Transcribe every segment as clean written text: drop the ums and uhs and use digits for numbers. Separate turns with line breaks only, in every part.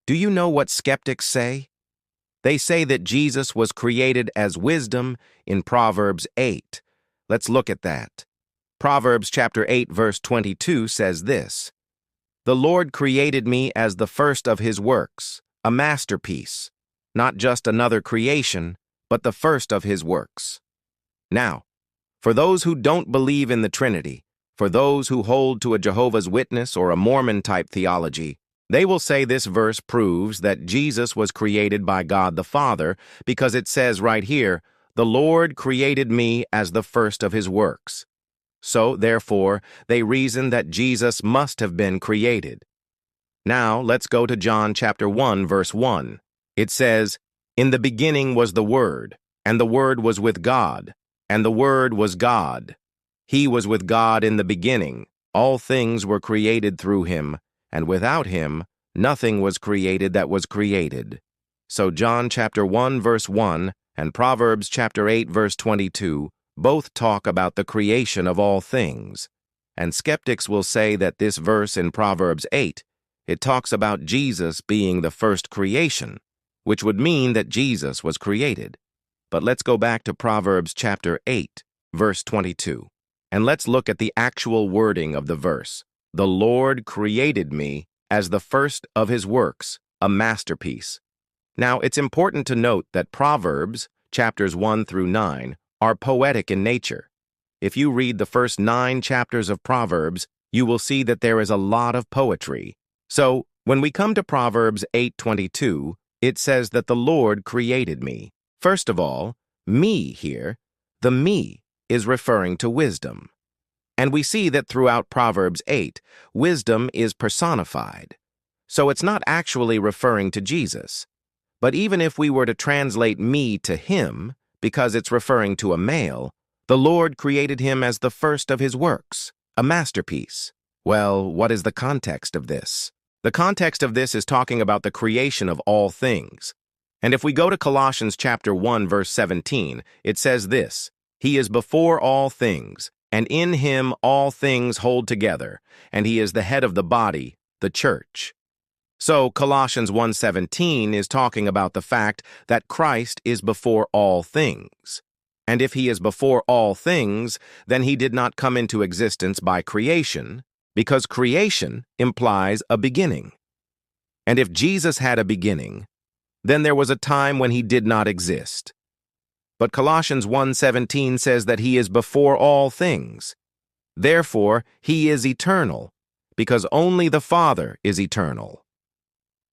Do you know what skeptics say? They say that Jesus was created as wisdom in Proverbs 8. Let's look at that. Proverbs chapter 8 verse 22 says this, "The Lord created me as the first of his works, a masterpiece, not just another creation, but the first of his works." Now, for those who don't believe in the Trinity, for those who hold to a Jehovah's Witness or a Mormon-type theology, they will say this verse proves that Jesus was created by God the Father because it says right here, "The Lord created me as the first of his works." So, therefore, they reason that Jesus must have been created. Now, let's go to John chapter 1, verse 1. It says, "In the beginning was the Word, and the Word was with God, and the Word was God. He was with God in the beginning. All things were created through him, and without him, nothing was created that was created." So John chapter 1, verse 1, and Proverbs chapter 8, verse 22, both talk about the creation of all things. And skeptics will say that this verse in Proverbs 8, it talks about Jesus being the first creation, which would mean that Jesus was created. But let's go back to Proverbs chapter 8, verse 22, and let's look at the actual wording of the verse. "The Lord created me as the first of his works, a masterpiece." Now, it's important to note that Proverbs, chapters 1 through 9, are poetic in nature. If you read the first 9 chapters of Proverbs, you will see that there is a lot of poetry. So, when we come to Proverbs 8:22, it says that the Lord created me. First of all, me here, the me is referring to wisdom. And we see that throughout Proverbs 8, wisdom is personified. So it's not actually referring to Jesus. But even if we were to translate me to him, because it's referring to a male, the Lord created him as the first of his works, a masterpiece. Well, what is the context of this? The context of this is talking about the creation of all things. And if we go to Colossians chapter 1, verse 17, it says this, "He is before all things, and in him all things hold together, and he is the head of the body, the church." So Colossians 1:17 is talking about the fact that Christ is before all things. And if he is before all things, then he did not come into existence by creation, because creation implies a beginning. And if Jesus had a beginning, then there was a time when he did not exist. But Colossians 1:17 says that he is before all things. Therefore, he is eternal, because only the Father is eternal.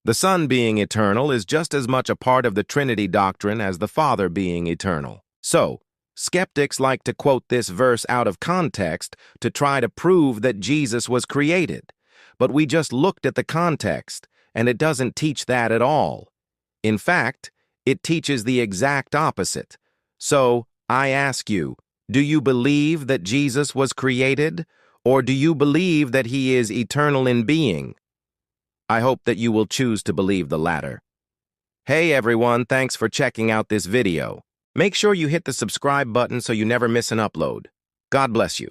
The Son being eternal is just as much a part of the Trinity doctrine as the Father being eternal. So, skeptics like to quote this verse out of context to try to prove that Jesus was created. But we just looked at the context, and it doesn't teach that at all. In fact, it teaches the exact opposite. So, I ask you, do you believe that Jesus was created, or do you believe that he is eternal in being? I hope that you will choose to believe the latter. Hey everyone, thanks for checking out this video. Make sure you hit the subscribe button so you never miss an upload. God bless you.